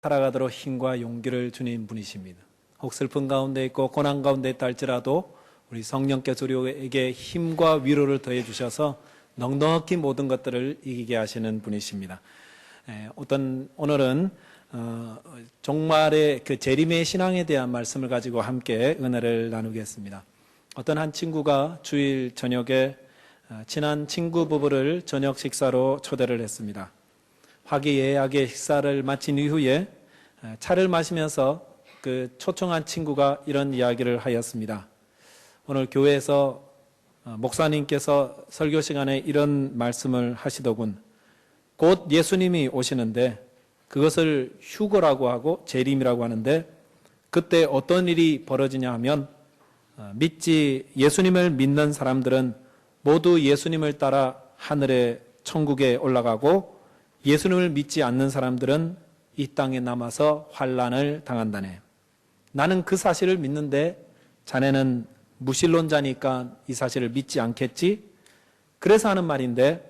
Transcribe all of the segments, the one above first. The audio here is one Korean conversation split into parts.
살아가도록 힘과 용기를 주는 분이십니다. 혹 슬픈 가운데 있고 고난 가운데 있다 할지라도 우리 성령께서 우리에게 힘과 위로를 더해 주셔서 넉넉히 모든 것들을 이기게 하시는 분이십니다. 오늘은 종말의 그 재림의 신앙에 대한 말씀을 가지고 함께 은혜를 나누겠습니다. 어떤 한 친구가 주일 저녁에 친한 친구 부부를 저녁 식사로 초대를 했습니다. 화기애애하게 식사를 마친 이후에 차를 마시면서 그 초청한 친구가 이런 이야기를 하였습니다. 오늘 교회에서 목사님께서 설교 시간에 이런 말씀을 하시더군. 곧 예수님이 오시는데 그것을 휴거라고 하고 재림이라고 하는데 그때 어떤 일이 벌어지냐 하면 예수님을 믿는 사람들은 모두 예수님을 따라 하늘의 천국에 올라가고 예수님을 믿지 않는 사람들은 이 땅에 남아서 환난을 당한다네. 나는 그 사실을 믿는데 자네는 무신론자니까 이 사실을 믿지 않겠지? 그래서 하는 말인데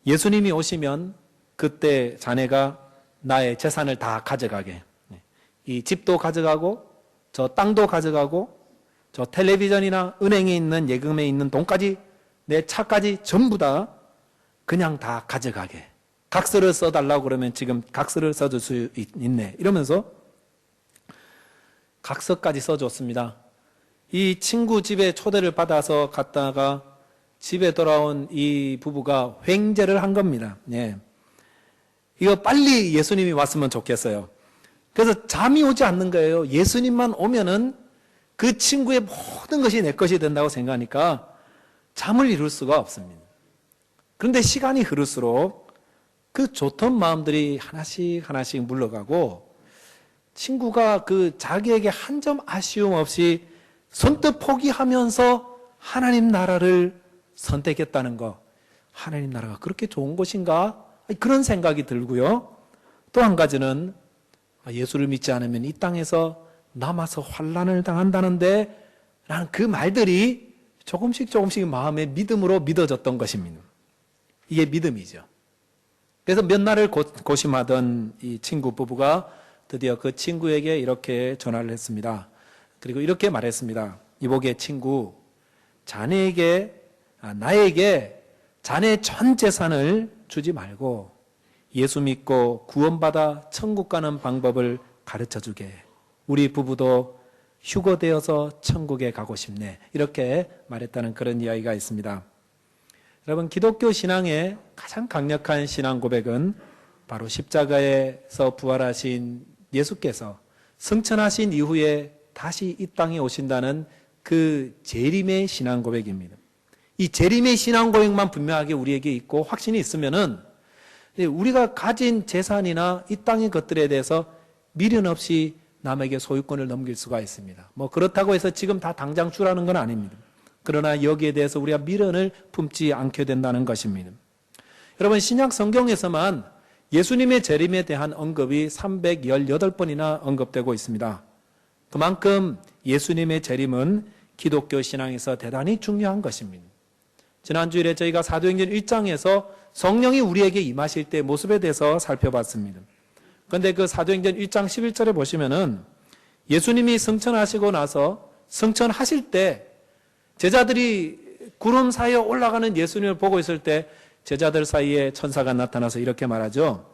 예수님이 오시면 그때 자네가 나의 재산을 다 가져가게. 이 집도 가져가고 저 땅도 가져가고 저 텔레비전이나 은행에 있는 예금에 있는 돈까지 내 차까지 전부 다 그냥 다 가져가게. 각서를 써달라고 그러면 지금 각서를 써줄 수 있네. 이러면서 각서까지 써줬습니다. 이 친구 집에 초대를 받아서 갔다가 집에 돌아온 이 부부가 횡재를 한 겁니다. 예. 이거 빨리 예수님이 왔으면 좋겠어요. 그래서 잠이 오지 않는 거예요. 예수님만 오면은 그 친구의 모든 것이 내 것이 된다고 생각하니까 잠을 이룰 수가 없습니다. 그런데 시간이 흐를수록 그 좋던 마음들이 하나씩 물러가고 친구가 그 자기에게 한 점 아쉬움 없이 선뜻 포기하면서 하나님 나라를 선택했다는 거. 하나님 나라가 그렇게 좋은 것인가? 그런 생각이 들고요. 또 한 가지는 예수를 믿지 않으면 이 땅에서 남아서 환난을 당한다는데 라는 그 말들이 조금씩 마음의 믿음으로 믿어졌던 것입니다. 이게 믿음이죠. 그래서 몇 날을 고심하던 이 친구 부부가 드디어 그 친구에게 이렇게 전화를 했습니다. 그리고 이렇게 말했습니다. 이보게 친구, 나에게 자네 전 재산을 주지 말고 예수 믿고 구원받아 천국 가는 방법을 가르쳐 주게. 우리 부부도 휴거되어서 천국에 가고 싶네. 이렇게 말했다는 그런 이야기가 있습니다. 여러분, 기독교 신앙의 가장 강력한 신앙 고백은 바로 십자가에서 부활하신 예수께서 승천하신 이후에 다시 이 땅에 오신다는 그 재림의 신앙 고백입니다. 이 재림의 신앙 고백만 분명하게 우리에게 있고 확신이 있으면은 우리가 가진 재산이나 이 땅의 것들에 대해서 미련 없이 남에게 소유권을 넘길 수가 있습니다. 그렇다고 해서 지금 다 당장 주라는 건 아닙니다. 그러나 여기에 대해서 우리가 미련을 품지 않게 된다는 것입니다. 여러분, 신약 성경에서만 예수님의 재림에 대한 언급이 318번이나 언급되고 있습니다. 그만큼 예수님의 재림은 기독교 신앙에서 대단히 중요한 것입니다. 지난주일에 저희가 사도행전 1장에서 성령이 우리에게 임하실 때의 모습에 대해서 살펴봤습니다. 그런데 그 사도행전 1장 11절에 보시면은 예수님이 승천하시고 나서 승천하실 때 제자들이 구름 사이에 올라가는 예수님을 보고 있을 때 제자들 사이에 천사가 나타나서 이렇게 말하죠.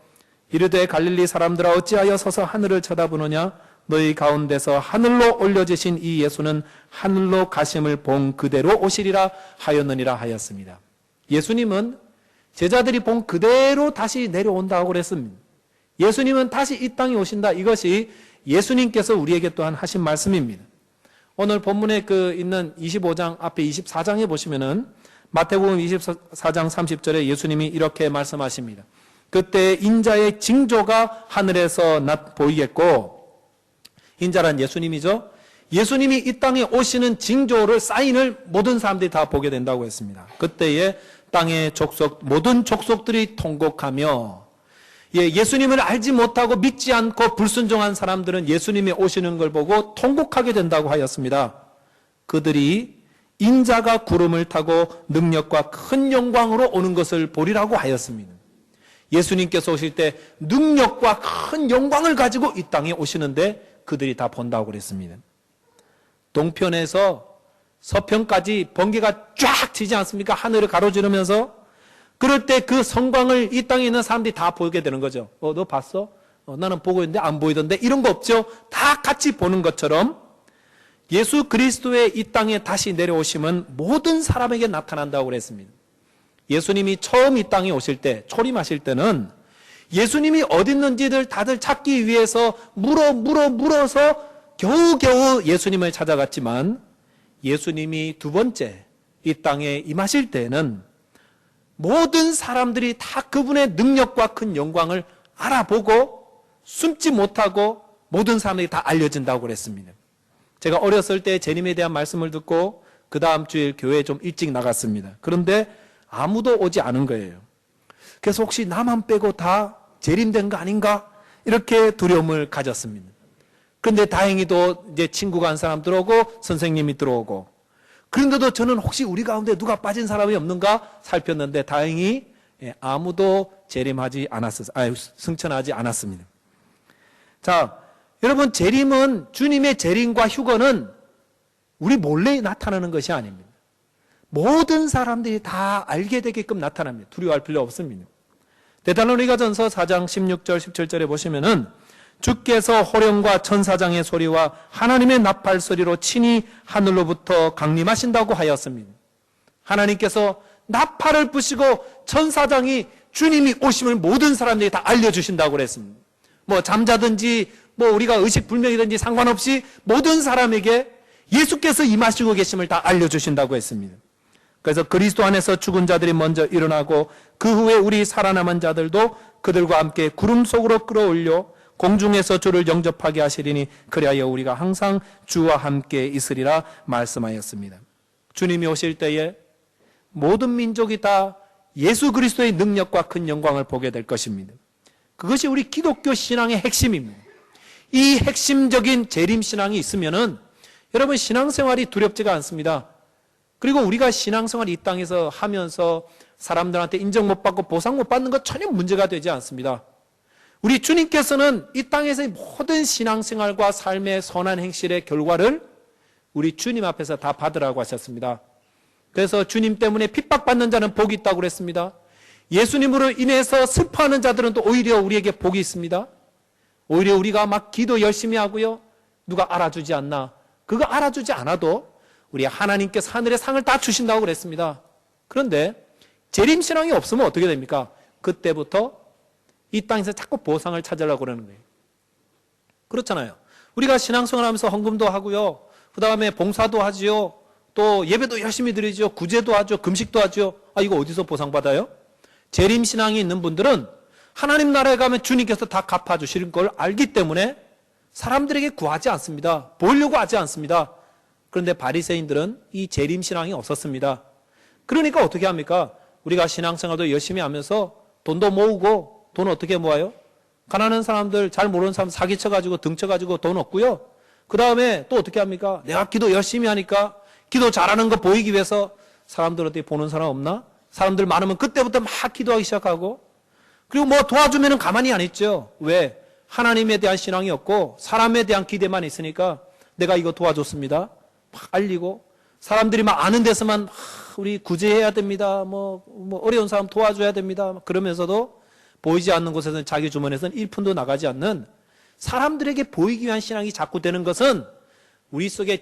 이르되 갈릴리 사람들아 어찌하여 서서 하늘을 쳐다보느냐? 너희 가운데서 하늘로 올려지신 이 예수는 하늘로 가심을 본 그대로 오시리라 하였느니라 하였습니다. 예수님은 제자들이 본 그대로 다시 내려온다고 그랬습니다. 예수님은 다시 이 땅에 오신다. 이것이 예수님께서 우리에게 또한 하신 말씀입니다. 오늘 본문에 있는 25장 앞에 24장에 보시면은 마태복음 24장 30절에 예수님이 이렇게 말씀하십니다. 그때 인자의 징조가 하늘에서 보이겠고, 인자란 예수님이죠. 예수님이 이 땅에 오시는 징조를, 사인을 모든 사람들이 다 보게 된다고 했습니다. 그때에 땅의 모든 족속들이 통곡하며, 예수님을 알지 못하고 믿지 않고 불순종한 사람들은 예수님이 오시는 걸 보고 통곡하게 된다고 하였습니다. 그들이 인자가 구름을 타고 능력과 큰 영광으로 오는 것을 보리라고 하였습니다. 예수님께서 오실 때 능력과 큰 영광을 가지고 이 땅에 오시는데 그들이 다 본다고 그랬습니다. 동편에서 서편까지 번개가 쫙 치지 않습니까? 하늘을 가로지르면서. 그럴 때 그 성광을 이 땅에 있는 사람들이 다 보게 되는 거죠. 너 봤어? 나는 보고 있는데 안 보이던데. 이런 거 없죠? 다 같이 보는 것처럼 예수 그리스도의 이 땅에 다시 내려오심은 모든 사람에게 나타난다고 그랬습니다. 예수님이 처음 이 땅에 오실 때, 초림하실 때는 예수님이 어디 있는지를 다들 찾기 위해서 물어서 겨우겨우 예수님을 찾아갔지만 예수님이 두 번째 이 땅에 임하실 때는 모든 사람들이 다 그분의 능력과 큰 영광을 알아보고 숨지 못하고 모든 사람들이 다 알려진다고 그랬습니다. 제가 어렸을 때 재림에 대한 말씀을 듣고 그 다음 주일 교회에 좀 일찍 나갔습니다. 그런데 아무도 오지 않은 거예요. 그래서 혹시 나만 빼고 다 재림된 거 아닌가? 이렇게 두려움을 가졌습니다. 그런데 다행히도 이제 친구가 한 사람 들어오고 선생님이 들어오고, 그런데도 저는 혹시 우리 가운데 누가 빠진 사람이 없는가 살폈는데 다행히 아무도 승천하지 않았습니다. 자, 여러분, 재림은, 주님의 재림과 휴거는 우리 몰래 나타나는 것이 아닙니다. 모든 사람들이 다 알게 되게끔 나타납니다. 두려워할 필요 없습니다. 데살로니가전서 4장 16절 17절에 보시면은 주께서 호령과 천사장의 소리와 하나님의 나팔 소리로 친히 하늘로부터 강림하신다고 하였습니다. 하나님께서 나팔을 부시고 천사장이 주님이 오심을 모든 사람들이 다 알려주신다고 그랬습니다. 뭐 잠자든지 뭐 우리가 의식불명이든지 상관없이 모든 사람에게 예수께서 임하시고 계심을 다 알려주신다고 했습니다. 그래서 그리스도 안에서 죽은 자들이 먼저 일어나고 그 후에 우리 살아남은 자들도 그들과 함께 구름 속으로 끌어올려 공중에서 주를 영접하게 하시리니 그리하여 우리가 항상 주와 함께 있으리라 말씀하였습니다. 주님이 오실 때에 모든 민족이 다 예수 그리스도의 능력과 큰 영광을 보게 될 것입니다. 그것이 우리 기독교 신앙의 핵심입니다. 이 핵심적인 재림신앙이 있으면은 여러분 신앙생활이 두렵지가 않습니다. 그리고 우리가 신앙생활 이 땅에서 하면서 사람들한테 인정 못 받고 보상 못 받는 것 전혀 문제가 되지 않습니다. 우리 주님께서는 이 땅에서의 모든 신앙생활과 삶의 선한 행실의 결과를 우리 주님 앞에서 다 받으라고 하셨습니다. 그래서 주님 때문에 핍박받는 자는 복이 있다고 그랬습니다. 예수님으로 인해서 슬퍼하는 자들은 또 오히려 우리에게 복이 있습니다. 오히려 우리가 막 기도 열심히 하고요, 누가 알아주지 않나, 그거 알아주지 않아도 우리 하나님께서 하늘의 상을 다 주신다고 그랬습니다. 그런데 재림신앙이 없으면 어떻게 됩니까? 그때부터 이 땅에서 자꾸 보상을 찾으려고 그러는 거예요. 그렇잖아요. 우리가 신앙생활 하면서 헌금도 하고요, 그 다음에 봉사도 하지요, 또 예배도 열심히 드리죠, 구제도 하죠, 금식도 하죠. 이거 어디서 보상받아요? 재림신앙이 있는 분들은 하나님 나라에 가면 주님께서 다 갚아주시는 걸 알기 때문에 사람들에게 구하지 않습니다. 보려고 하지 않습니다. 그런데 바리새인들은 이 재림신앙이 없었습니다. 그러니까 어떻게 합니까? 우리가 신앙생활도 열심히 하면서 돈도 모으고, 돈 어떻게 모아요? 가난한 사람들, 잘 모르는 사람 사기쳐가지고 등쳐가지고 돈 얻고요, 그 다음에 또 어떻게 합니까? 내가 기도 열심히 하니까 기도 잘하는 거 보이기 위해서 사람들 어떻게 보는 사람 없나? 사람들 많으면 그때부터 막 기도하기 시작하고, 그리고 뭐 도와주면 가만히 안 있죠. 왜? 하나님에 대한 신앙이 없고 사람에 대한 기대만 있으니까 내가 이거 도와줬습니다 막 알리고, 사람들이 막 아는 데서만 우리 구제해야 됩니다, 뭐 어려운 사람 도와줘야 됩니다 그러면서도 보이지 않는 곳에서는 자기 주머니에서는 1푼도 나가지 않는, 사람들에게 보이기 위한 신앙이 자꾸 되는 것은 우리 속에